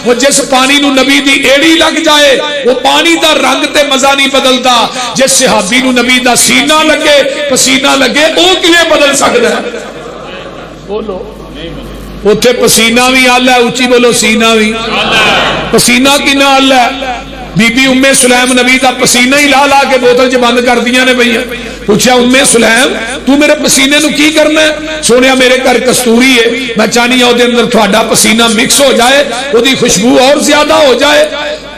وہ جس پانی نو نبی دی ایڑی لگ جائے وہ پانی دا رنگ تے مزہ نہیں بدلتا، جس صحابی نو نبی دا سینہ لگے پسینہ لگے وہ کیویں بدل سکتا ہے؟ بولو اتنے پسینہ بھی آلہ ہے، اچھی بولو سینہ بھی پسینہ کنا آلہ ہے؟ بی بی ام سلیم نبی دا پسینہ ہی لا لا کے بوتل چ بند کر دیا نے بھیا. پوچھا ام سلیم تو میرے پسینے نو کی کرنا ہے؟ سونیا میرے گھر کستوری ہے، میں چاہنی ہوں دے اندر تھوڑا پسینہ مکس ہو جائے، وہ دی خوشبو اور زیادہ ہو جائے.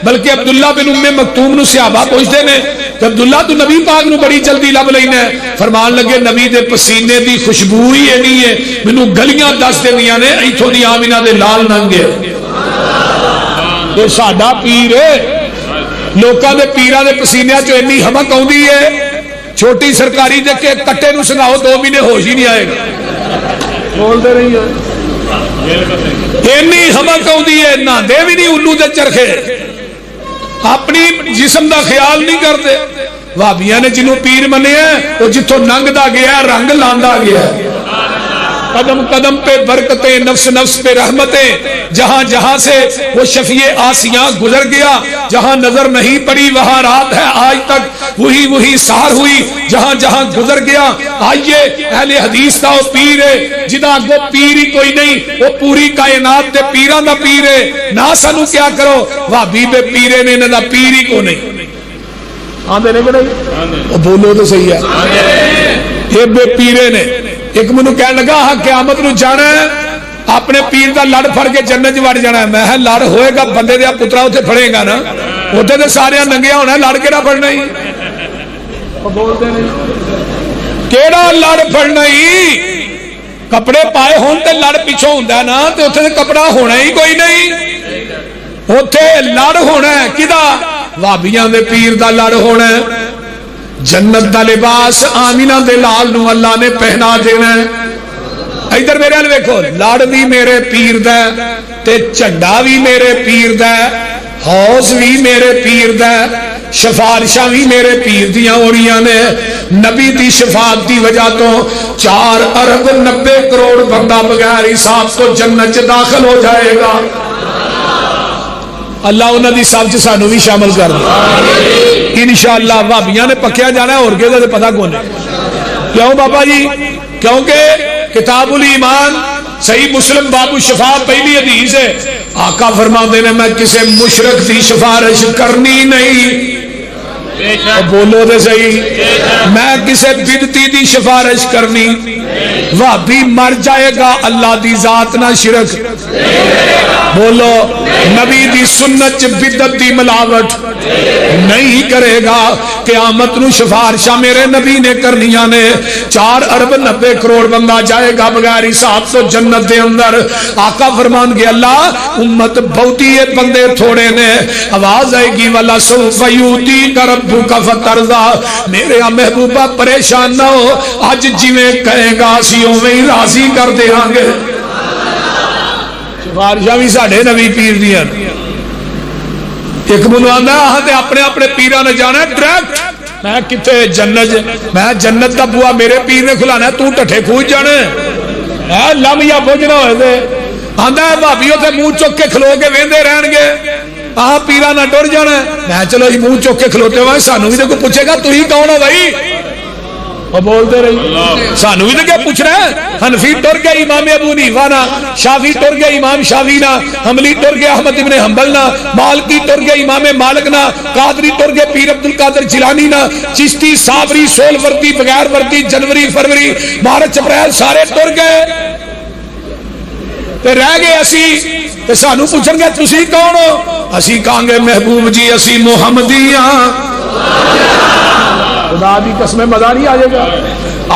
بلکہ عبداللہ بن ام مکتوم نو صحابہ پوچھتے نے کہ عبداللہ تو نبی پاک نو بڑی جلدی لب لینا ہے. فرمان لگے نبی دے پسینے دی خوشبو ہی نہیں ہے مینوں گلیاں دس دیندیاں نے ایتھوں دی آمینہ دے لال ننگے. یہ ساڈا پیر ہے، لوکاں دے پیراں دے پسینے چ اتنی ہمک آؤندی ہے، چھوٹی سرکاری دے کے کٹے نو سنگاؤ 2 مہینے ہوش ہی نہیں آئے گا. بولتے نہیں اتنی ہمک آؤندی ہے، نہ دے بھی نہیں الو دے چرخے، اپنی جسم دا خیال نہیں کرتے. وہابیاں نے جنہوں پیر منے ہیں وہ جتوں ننگ دا گیا رنگ لاندا گیا، قدم قدم پہ برکتیں، نفس نفس پہ رحمتیں، جہاں جہاں سے وہ شفیع آسیاں گزر گیا، جہاں نظر نہیں پڑی وہاں رات ہے آج تک، وہی وہی سحر ہوئی جہاں جہاں گزر گیا. آئیے اہل حدیث دا وہ پیر ہے جدا کو پیر ہی کوئی نہیں، وہ پوری کائنات دے پیران دا پیر ہے. نہ سانو کیا کرو وہابی بے پیرے نے نہ پیر ہی کو نہیں. آندے نہیں کہ نہیں؟ بولو تو صحیح ہے، یہ بے پیرے نے. ایک منو کہنے لگا ہاں قیامت نو جانا ہے اپنے پیر دا لڑ پھڑ کے جنت وڑ جانا ہے. میں لڑ ہوئے گا بندے دیا پترا اتنے پھڑے گا نا، اتنے تو سارے ننگیا ہونا، لڑ کیڑا پھڑنا ہی؟ کیڑا لڑ پھڑنا ہی؟ کپڑے پائے ہون تے لڑ پیچھوں ہوندا نا، تے اتنے کپڑا ہونا ہی کوئی نہیں، اتنے لڑ ہونا ہے کدا؟ وہابیاں دے پیر دا لڑ ہونا ہے. جنت دا لباس آمینہ دے لال نو اللہ نے پہنا دینا ہے. ادھر میرے حال ویکھو، لڑ بھی میرے پیر دا تے جھنڈا بھی میرے پیر دا، حوض بھی میرے پیر دا، شفارشاں بھی میرے پیر دیاں ہو رہی نے. نبی دی شفاعت دی وجہ تو 4 ارب 90 کروڑ بندہ بغیر حساب تو جنت چ داخل ہو جائے گا. اللہ انہاں دی سب چ سانو بھی شامل کر دے انشاءاللہ. وہابیاں نے پکیا جانا ہے اور کہے تے پتہ کون ہے. کیوں بابا جی؟ کیونکہ کتاب الایمان صحیح مسلم باب الشفاء پہلی حدیث ہے. آقا فرماتے ہیں میں کسی مشرک دی سفارش کرنی نہیں. بولو دے صحیح، میں کسی بدعتی دی سفارش کرنی. وہابی مر جائے گا اللہ دی ذات نہ شرک، بولو نبی دی سنت چ بدعت دی ملاوٹ نہیں کرے گا. قیامت نو سفارشاں میرے نبی نے کرنیاں نے. 4 ارب 90 کروڑ بندہ جائے گا بغیر حساب تو جنت دے اندر. آقا فرمان گے اللہ امت بہتی ہے بندے تھوڑے نے. آواز آئے گی والا سوف یؤتی کا ربک فترضا، میرے محبوبہ پریشان نہ ہو، اج جویں کہے گا اسی اوویں ہی راضی کر دیاں گے. سفارشاں بھی ساڈے نبی پیر دیاں. ایک منو آندا تے اپنے اپنے پیراں نے جانا ڈائریکٹ. میں کتے جنت، میں جنت دا بوا میرے پیر نے کھلانا، تو ٹھٹھے کھوج جانا ہے لم یا بوجھنا ہوئے دے. آندا ہے بھابیوں تے منہ چک کے کھلو کے ویندے رہن گے، آہ پیرا نہ ٹر جانا ہے. میں چلو جی منہ چک کے کھلوتے ہوئے سانو بھی تو کوئی پوچھے گا تو ہی کون ہو بھائی؟ وہ بولتے رہی سانو بھی تو کیا پوچھ رہا ہے. حنفی ٹر گیا امام ابو حنیفہ نہ، شافعی ٹر گیا امام شافعی نہ، حنبلی ٹر گیا احمد ابن حنبل نہ، مالکی ٹر گیا امام مالک نہ، قادری ٹر گیا پیر عبد القادر جیلانی نہ، چشتی صابری سول وردی بغیر وردی جنوری فروری مارچ اپریل سارے ٹر گئے تے رہ گئے اسی. تے سانو پوچھن گے تسی کون ہو؟ اسی کہاں گے محبوب جی اسی محمدی ہاں. خدا دی قسم مزہ نہیں آ جائے گا.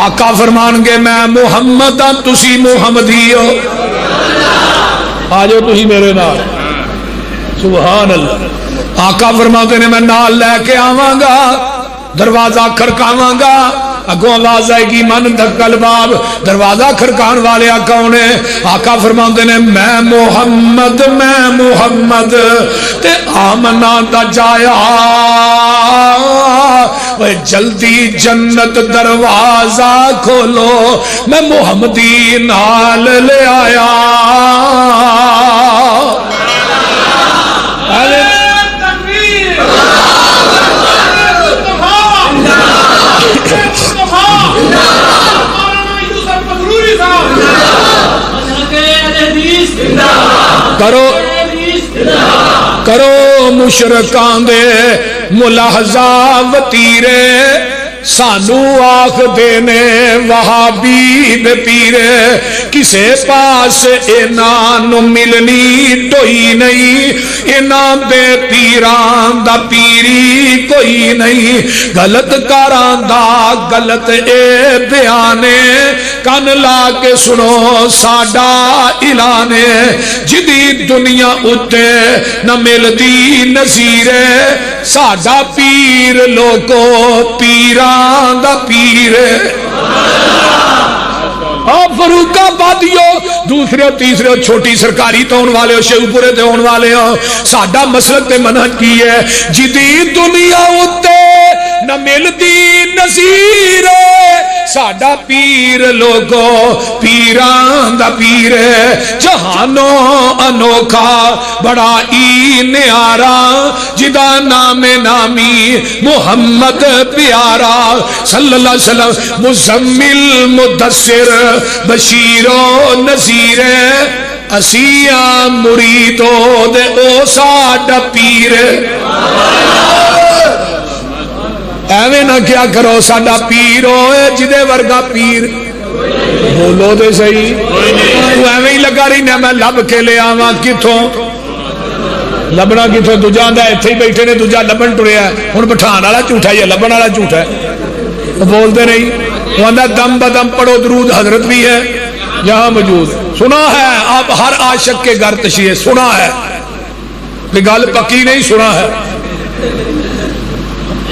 آقا فرمان گے میں محمد ہاں تسی محمدی ہو. آ جاؤ تسی میرے نال. سبحان اللہ. آقا فرماتے نے میں نال لے کے آواں گا، دروازہ کھڑکاواں گا، اگوں آواز آئے گی من دھکل باب. دروازہ کھڑکان والے کون ہے؟ آقا فرماتے نے میں محمد تے آمنا دا جایا جلدی جنت دروازہ کھولو میں محمدی نال لے آیا. کرو کرو مشرکاں دے ملاحظہ وتیرے سانو آخ دینے وہابی دے پیرے کسے پاس انہاں نو ملنی ٹوئی نہیں انہاں دے پیران دا پیری کوئی نہیں غلط کاران دا غلط اے بیانے کن لا کے سنو ساڈا اعلانے جدی دنیا اتے نہ ملدی نظیرے ساڈا پیر لوگو پیران دا پیر فروخ آبادیو دوسرے تیسرے چھوٹی سرکاری تو ہونے والے ہو شیو پورے تے ہونے والے ہو ساڈا مسلک تے منہج کی ہے جدی دنیا اتے نہ ملدی نظیر ساڈا پیر لوگو پیران دا پیر جہانوں انوکھا بڑا ای نیارا جدا نام نامی محمد پیارا صلی اللہ علیہ وسلم مزمل مدثر بشیر و نذیر اسیاں مریدو دے او ساڈا پیر ایویں نہ کیا کرو ساڈا پیر ہوئے جدے ورگا پیر بولو دے صحیح تو ایویں ہی لگا رہی میں لب کے لے آواں کتھوں لبنا کتھوں دوجا آندا ایتھے ہی بیٹھے نے دوجا لبن ٹریا ہے ہن بٹھان والا جھوٹا ہے یا لبن والا جھوٹا ہے بولتے نہیں وہ آندا دم بدم پڑھو درود حضرت بھی ہے یہاں موجود سنا ہے آپ ہر عاشق کے گھر تشریف سنا ہے کہ گل پکی نہیں سنا ہے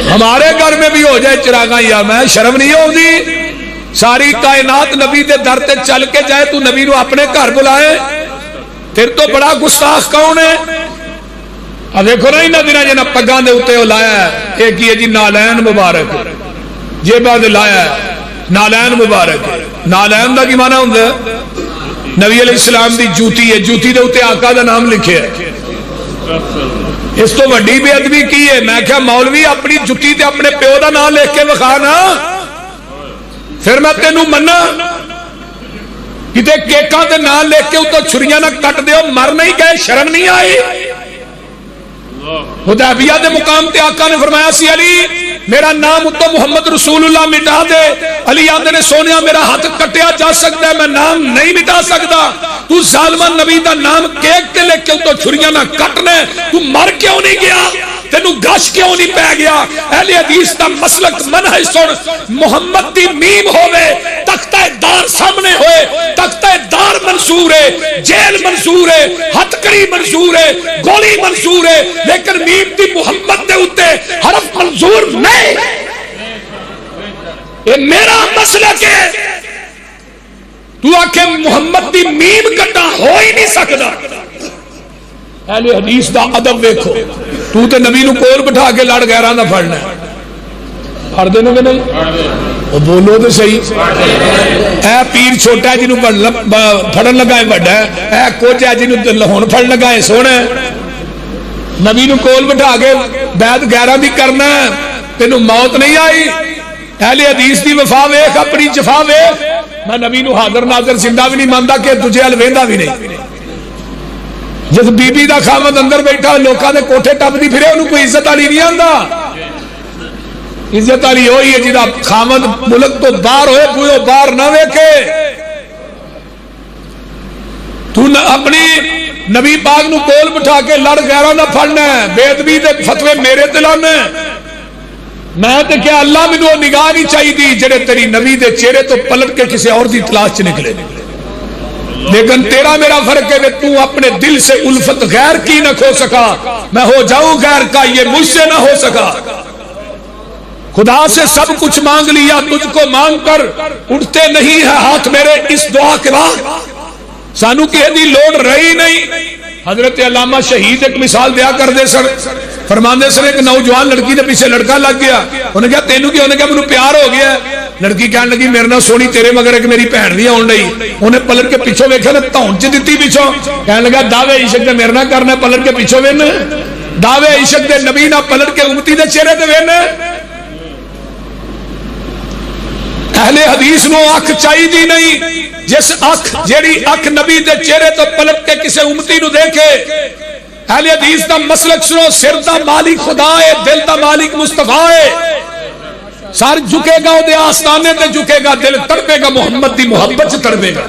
ہمارے گھر میں بھی ہو جائے چراغاں یا میں شرم نہیں ہوتی ساری کائنات نبی دے در تے چل کے جائے تو نبی نو اپنے گھر بلائے پھر تو بڑا گستاخ کون ہے اب دیکھو نا انہاں دناں جنہاں پگاں دے اوتے لایا ہے ایک یہ جی نالین مبارک جیباں دے لایا ہے نالین مبارک نالین دا کی معنی ہوندا ہے نبی علیہ السلام دی جوتی ہے جوتی دے اوتے آقا دا نام لکھے ہے اس تو وڈی بے ادبی کی ہے میں کہا مولوی اپنی جتی تے اپنے پیو دا نام لکھ کے وکھانا پھر میں تینوں منا کتے کیکاں دے نام لکھ کے اتو چھریاں نہ کٹ دیو مر نہیں گئے شرم نہیں آئی حدیبیہ دے مقام تے آقا نے فرمایا سی علی میرا نام اتو محمد رسول اللہ مٹا دے علی آدھے نے سونیا میرا ہاتھ کٹیا جا سکتا ہے میں نام نہیں مٹا سکتا تو ظالمان نبی دا نام کیک تے لے کے اتو چھریاں نہ کٹنے تو مر کیوں نہیں گیا تینو گش کیوں نہیں پہ گیا اہل حدیث دا مسلک منہج سن محمد دی میم ہوئے تختہ دار سامنے ہوئے تختہ دار منصور ہے جیل منصور ہے ہتکڑی منصور ہے گولی منصور ہے لیکن میم دی محمد دے اتے حرف منظور نہیں یہ میرا مسلک ہے تو آکے محمد دی میم کٹا ہو ہی نہیں سکتا اہل حدیث دا ادب دیکھو تو تے نبی نو کول بٹھا کے لڑ گیراں دا پھڑنا ہے پھڑ دے گے نہیں وہ بولو تو صحیح اے پیر چھوٹا ہے جنوں پھڑن لگا ہے بڑا ہے اے کچھ ہے جنوں ہن پھڑن لگا ہے سونا ہے نبی نو کول بٹھا کے بیعت گیراں دی کرنا ہے تینوں موت نہیں آئی اہل حدیث دی وفا ویکھ اپنی جفا ویکھ میں نبی نو حاضر ناظر زندہ بھی نہیں ماندا کہ تجھے ال ویندا بھی نہیں جس بی بی دا خامد اندر بیٹھا لوکاں دے کوٹھے ٹپ دی پھرے انہوں کوئی عزت والی نہیں آندا عزت والی ہوئی ہے جدا خامد ملک تو باہر ہوئے کوئی باہر نہ ویکھے تو اپنی نبی پاک نو کول بٹھا کے لڑ غیراں نہ پھڑنا ہے بے ادبی دے فتوے میرے تے لانے میں تے کیا اللہ مینوں نگاہ نہیں چاہیے جڑے تیری نبی دے چہرے تو پلٹ کے کسی اور دی تلاش چ نکلے لیکن تیرا میرا فرق ہے کہ تو اپنے دل سے الفت غیر کی نہ کھو سکا میں ہو جاؤں غیر کا یہ مجھ سے نہ ہو سکا خدا سے سب کچھ مانگ لیا تجھ کو مانگ کر اٹھتے نہیں ہے ہاتھ میرے اس دعا کے بعد سانو کہے دی لوڑ رہی نہیں حضرت علامہ شہید ایک مثال دیا کر دے سر فرماندے سر ایک نوجوان لڑکی دے پیچھے لڑکا لگ گیا انہیں کہا تینوں کی انہیں کہا منو پیار ہو گیا لڑکی کہنے لگی میرے نہ سونی تیرے مگر ایک میری بہن نہیں آن رہی انہیں پلٹ کے پیچھے ویکھا نا تون چ دتی پیچھوں کہنے لگا دعوے عشق دے میرے نہ کرنا پلٹ کے پیچھے وین دعوے عشق دے نبی نہ پلٹ کے امتی دے چہرے تے وین اہل حدیث نو اکھ چاہیے نہیں جس اکھ جیڑی اکھ نبی دے چہرے تو پلٹ کے کسے امتی نو دیکھے. اہل حدیث دا مسلک سنو، سر دا مالک خدا ہے، دل دا مالک مصطفیٰ ہے. سر جھکے گا وہ آستانے تے جھکے گا، دل تڑپے گا محمد دی محبت سے تڑپے گا.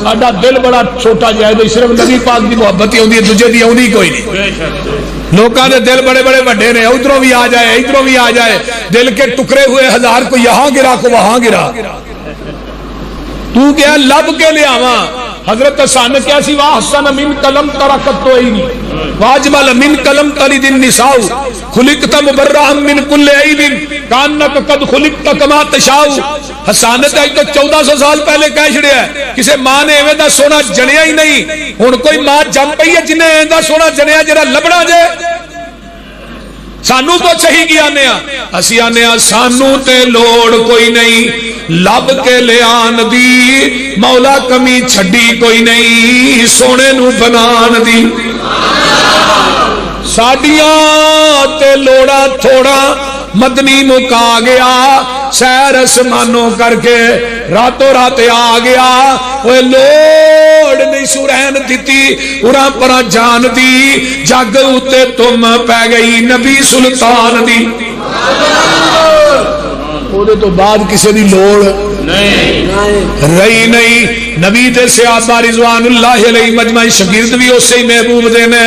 ساڈا دل بڑا چھوٹا جائے، صرف نبی پاک دی محبت ہی ہوندی ہے، دوجے دی ہوندی کوئی نہیں. لوکاں دے دل بڑے بڑے بڑے نے، ادھروں بھی آ جائے ادھروں بھی آ جائے. دل کے ٹکڑے ہوئے ہزار کو یہاں گرا کو وہاں گرا. تو کیا لب کے لے آواں؟ حضرت حسن نے کیا سی، واحسن من قلم ترکت تو ہی نہیں، واجمل من قلم تلد النساء، خلقت مبرئا من کل عیب کانک قد خلقت کما تشاء. حسن نے تو 1400 سال پہلے کہہ چھڑیا ہے، کسے ماں نے ایویں دا سونا جنیا ہی نہیں. ہن کوئی ماں جم پئی ہے جنہیں ایویں دا سونا جنیا جڑا لبڑا جے. سانو پوچھ ہی کی آنے اسی آنے سانو تے لوڑ کوئی نہیں، لب کے لے آن دی مولا کمی چھڈی کوئی نہیں، سونے نو بنان دی. ساڈیاں تے لوڑا تھوڑا مدنی مکا گیا، سیر اسمانوں کر کے راتوں رات آ گیا. وہ لوڑ نہیں سورین دیتی اُراں پرا جان دی، جگ اتے تم پہ گئی نبی سلطان دی. وہ تو بعد کسی دی لوڑ رہی نہیں. نبی دے صحابہ رضوان اللہ علیہ مجمع شگرد بھی اسے محبوب دے نے.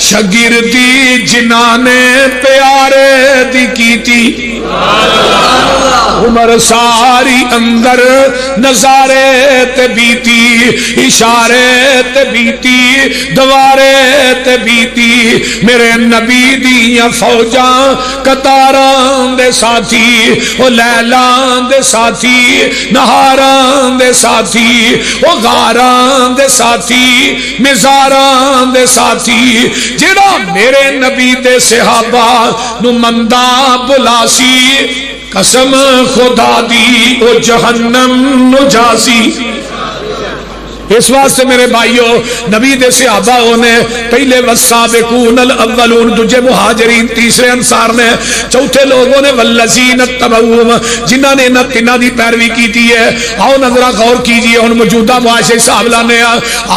شگردی جنہاں نے پیارے دی کیتی، عمر ساری اندر نظارے تے بیتی، اشارے تے بیتی، دوارے تے بیتی. میرے نبی دیاں فوجاں قطاراں دے ساتھی، او لیلاں دے ساتھی، نہاراں دے ساتھی، او غاراں دے ساتھی، مزاراں دے ساتھی. جڑا میرے نبی دے صحابہ نو مندہ بلاسی، قسم خدا دی او جہنم نو جاسی. اس واسطے میرے بھائیو نبی دے صحابہ نے پہلے والسابقون الاولون، دوجے مہاجرین، تیسرے انصار نے، چوتھے لوگوں نے والذین اتبعوہم، جنہاں نے انہاں تیناں دی پیروی کیتی ہے. آؤ نظرہ غور کیجئے. ہن موجودہ معاشرے صاحب لانے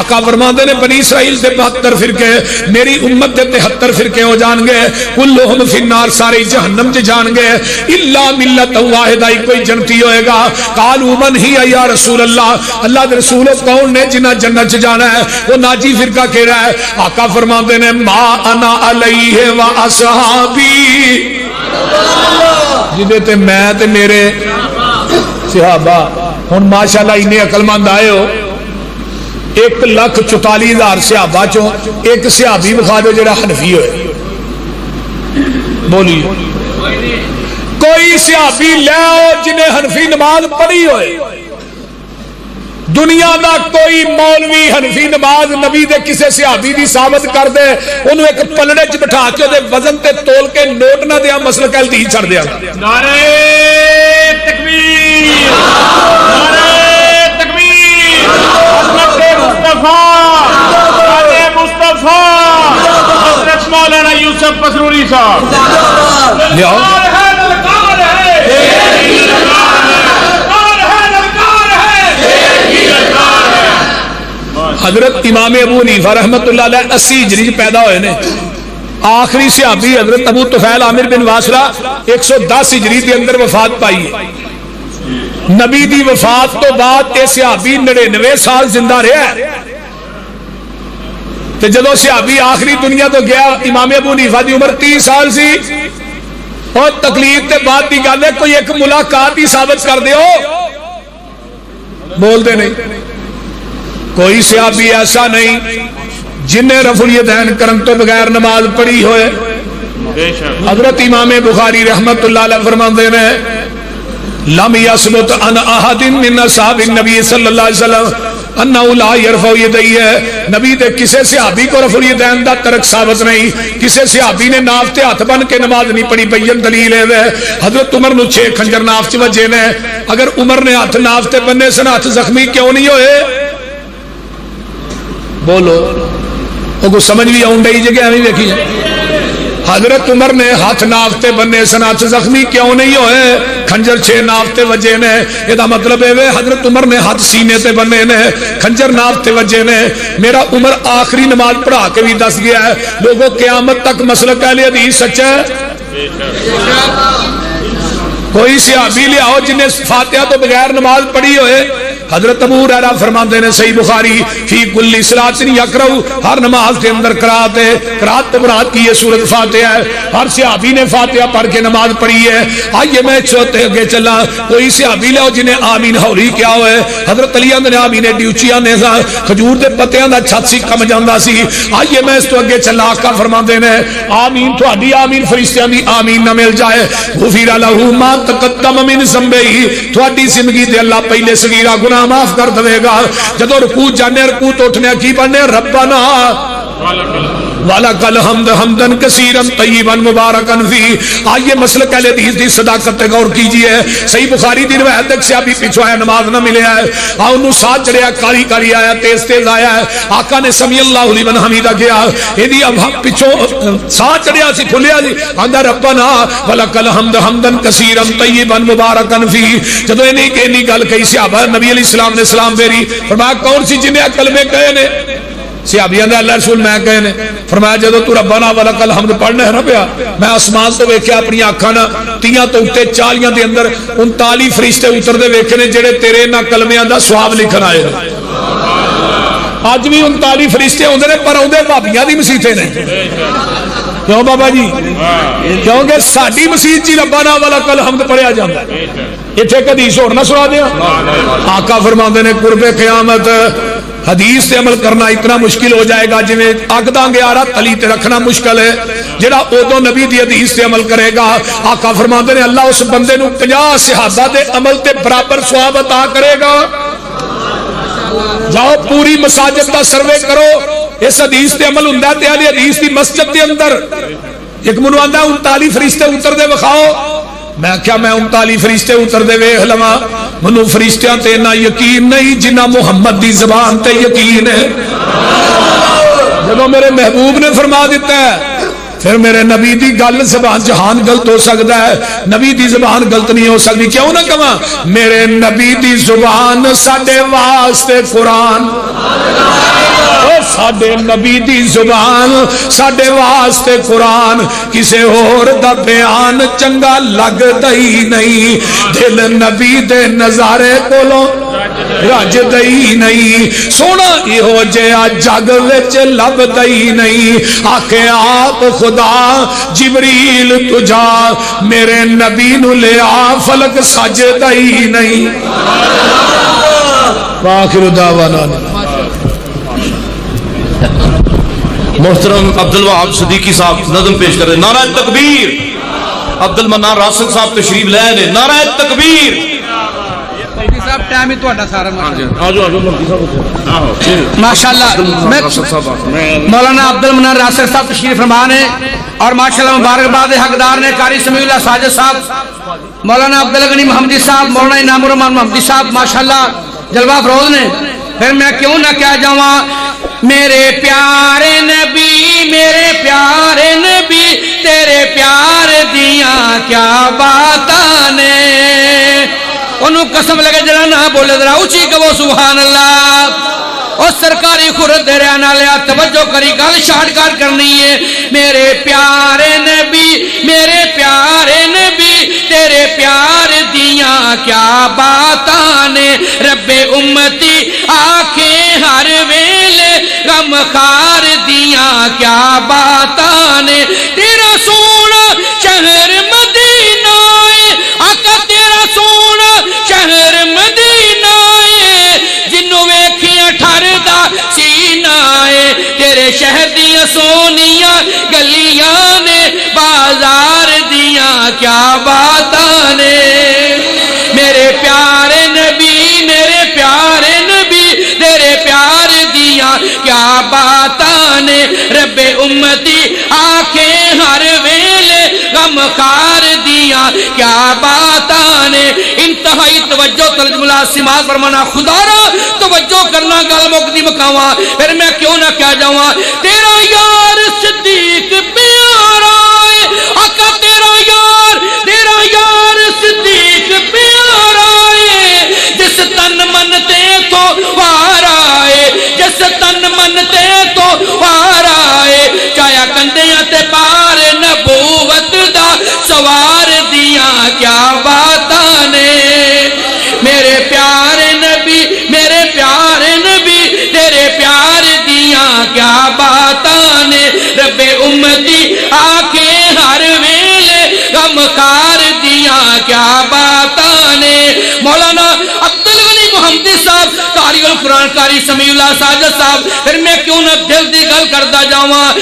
آقا فرماندے نے بنی اسرائیل دے 72 فرقے، میری امت دے 73 فرقے ہو جان گے، کلہم فی النار، سارے جہنم چ جان گے، الا ملت واحدہ، کوئی جنتی ہوئے گا. قالوا من ہی یا رسول اللہ، اللہ دے رسول کون نے جنہ جنت جانا ہے؟ وہ ناجی فرقہ کہہ رہا ہے. آقا فرماتے ہیں ما انا علیہ و اصحابی، جدے تے میں تے میرے صحابہ. ہن ماشاءاللہ انہیں عقل مند آئے ہو، 1,44,000 صحابہ چوں ایک صحابی بخا دو جڑا حنفی ہوئے. بولی کوئی صحابی لے آؤ جنہیں حنفی نماز پڑھی ہوئے. دنیا دا کوئی مولوی حنفی نماز نبی دے کسے صحابی دی ثابت کر دے، انہوں ایک پلڑے چ بٹھا کے دے وزن تے تول کے نوٹ نہ دیا، مسئلہ کہل دی چھڑ دیا. نعرہ تکبیر، نعرہ تکبیر، حضرت مصطفیٰ، حضرت مصطفیٰ، حضرت مولانا یوسف پسروری صاحب. لے آؤ حضرت امام ابو حنیفہ رحمت اللہ علیہ 80 ہجری پیدا ہوئے نے. آخری صحابی حضرت ابو طفیل عامر بن واسلہ 110 ہجری کے اندر وفات پائی ہے. نبی دی وفات تو بعد یہ صحابی 99 سال زندہ رہا ہے. تو جدو صحابی آخری دنیا تو گیا، امام ابو حنیفہ دی عمر 30 سال سی. اور تکلیف کے بعد دی گل ہے، کوئی ایک ملاقات ہی ثابت کر دیو. بولتے نہیں. کوئی صحابی ایسا نہیں جنہیں رفع الیدین کرن تو بغیر نماز پڑھی ہوئے. حضرت امام بخاری رحمت اللہ علیہ فرماندے نے لم یثبت عن احد من اصحاب النبی صلی اللہ علیہ وسلم انه لا يرفع یدیہ، نبی دے کسے صحابی کو رفع الیدین دا ترک ثابت نہیں. کسے صحابی نے ناف تے ہاتھ بن کے نماز نہیں پڑھی. بین دلیل ہے حضرت عمر نو 6 خنجر ناف چ وجے نے. اگر عمر نے ہاتھ ناف تے بننے سن ہاتھ زخمی کیوں نہیں ہوئے؟ بولو وہ کو سمجھ بھی آؤں ڈی جگہ ہمیں دیکھی ہے. حضرت عمر نے ہاتھ نافتے بننے سن، ہاتھ زخمی کیوں نہیں ہوئے؟ خنجر 6 نافتے وجے نے، یہ مطلب ہے حضرت عمر نے ہاتھ سینے تے بننے نے، خنجر نافتے وجے نے۔ میرا عمر آخری نماز پڑھا کے بھی دس گیا ہے لوگوں قیامت تک مسلک اہل حدیث سچا ہے۔ کوئی صحابی لے آؤ جنہیں فاتحہ تو بغیر نماز پڑھی ہوئے۔ حضرت ابو ہریرہ فرماتے ہیں صحیح بخاری فی کل صلاۃ یقرأ، ہر نماز کے اندر قرات ہے، قرات مراد کی یہ سورۃ فاتحہ ہے۔ ہر صحابی نے فاتحہ پڑھ کے نماز پڑھی ہے۔ آئیے میں چھوٹے آگے چلا، کوئی صحابی لے آؤ جنہیں آمین ہوری کیا ہوئے۔ حضرت علی نے آمین ڈیوچیاں نے کھجور دے پتیاں دا چھت سی کم جاندا سی۔ آئیے میں اس تو اگے چلا، آقا فرماتے ہیں آمین تھوڑی آمین فرشتیاں دی آمین نہ مل جائے غفر لہ ما تقدم من ذنبہ، تھوڑی زندگی دے اللہ پہلے صغیرہ گناہ معاف کر دے گا۔ جدو رکوع جانے رکوع تو اٹھنے کی پڑھنے ربنا وَلَكَ الْحَمْدُ حَمْدًا كَثِيرًا طَيِّبًا مُبَارَكًا فِيهِ۔ آئیے مسلک اہل حدیث دی صداقت غور کیجئے۔ صحیح بخاری دی روایت تک سے ابھی پیچھو آیا نماز نہ ملے ہے، انہوں ساتھ چڑھیا کاری کاری آیا تیز تیز آیا ہے، آقا نے سمی اللہ لمن حمیدہ کیا، یہ اب پیچھو ساتھ چڑھیا سی کھلیا جی آندہ ربنا وَلَكَ الْحَمْدُ حَمْدًا كَثِيرًا طَيِّبًا مُبَارَكًا فِيهِ۔ جدو انہیں کہ انہیں گل کہی صحابہ نبی علیہ السلام نے سلام پھیری، فرمایا کون سی جنہیں کلمے کہے نے؟ صحابیاں نے اللہ رسول میں کہے نے، فرمایا جدو تو ربنا ولک الحمد پڑھنا ہے نا پیا، میں آسمان تو ویکھیا اپنی آنکھاں نہ تیاں تو اتے 40 دے اندر 39 فرشتے اتردے ویکھے نے جڑے تیرے نہ کلمیاں دا ثواب لکھن آئے۔ اج بھی 39 فرشتے ہوندے نے پر اوندے بھابیاں دی مسیتیں نے۔ کیوں بابا جی؟ کیونکہ ساڈی مسجد جی ربنا ولک الحمد پڑھیا جاندا ہے۔ ایتھے حدیث اور نہ سنا دیا، آقا فرماندے نے قرب قیامت حدیث سے عمل کرنا اتنا مشکل ہو جائے گا جویں اگ دا انگیارا تلی تے رکھنا مشکل ہے۔ جڑا اودو نبی دی حدیث سے عمل کرے گا، آقا فرماندے نے اللہ اس بندے نو 50 صحابہ دے عمل تے برابر ثواب عطا کرے گا۔ جاؤ پوری مساجد دا سروے کرو، اس حدیث تے عمل ہوندا تے اہل حدیث دی مسجد دے اندر ایک منو آندا 39 فرشتے اتر دے وکھاؤ، میں کیا میں 39 فرشتے اتر دے ویکھ لواں، منو فرشتیاں تے نہ یقین نہیں جنہ محمد دی زبان تے یقین ہے۔ جب میرے محبوب نے فرما دیتا ہے پھر میرے نبی دی گل زبان جہان غلط ہو سکتا ہے، نبی دی زبان غلط نہیں ہو سکتی۔ کیوں نہ کہاں میرے نبی دی زبان ساڈے واسطے قرآن، ساڈے نبی دی زبان ساڈے واسطے قرآن، کسے اور دا بیان چنگا لگدا ہی نہیں، دل نبی دے نظارے کولوں رج دئی نہیں، سونا ایہو جہا جگ وچ لبدا ہی نہیں، آکھے آپ خدا جبریل تجا میرے نبی نو لیا فلک سجدا ہی نہیں۔ آخر دعوانا محترم عبدالوہاب صدیقی صاحب نظم پیش کر رہے ہیں۔ نعرہ تکبیر، عبد المنان راسل صاحب تشریف لے آئے، نعرہ تکبیر۔ صاحب ٹائم ہی تھوڑا سارا ماشاءاللہ مولانا عبد المنان راسل صاحب تشریف فرمان ہے، اور ماشاءاللہ مبارکباد حقدار نے قاری سمیع اللہ ساجد صاحب، مولانا عبدالغنی محمدی صاحب، مولانا انعام الرحمان محمدی صاحب ماشاءاللہ جلوہ فروز نے۔ پھر میں کیوں نہ کیا جاواں میرے پیارے نبی، میرے پیارے نبی، تیرے پیار دیاں کیا باتاں نے، انہوں قسم لگے جڑا نہ بولے ذرا اونچی کہو سبحان اللہ۔ اور سرکاری خورت دے رہنا لیا توجہ کری گل شاہدگار کرنی ہے۔ میرے پیارے نبی، میرے پیارے نبی، تیرے پیار دیاں کیا باتاں نے، رب امتی آنکھیں ہر ویلے غم خار دیاں کیا باتاں نے، تیرا سونا شہر مدینہ ہے، آقا تیرا سونا شہر مدینہ ہے، جنوں ویکھیاں ٹھردا سینہ ہے، تیرے شہر دیاں سونیاں گلیاں نے، بازار دیاں کیا باتاں نے، میرے پیارے نبی، میرے پیارے نبی، تیرے پیار دیاں کیا باتاں نے، رب امتی آنکھیں ہر ویلے غم خار دیاں کیا باتاں نے۔ انتہائی توجہ ترجمہ لازمات فرمانا، خدا را توجہ کرنا گل مکدی مکاواں، پھر میں کیوں نہ کیا جاواں تیرا یار صدیق پیارا سمیع اللہ ساجد صاحب پھر میں کیوں نہ دل دی گل کردا جاواں.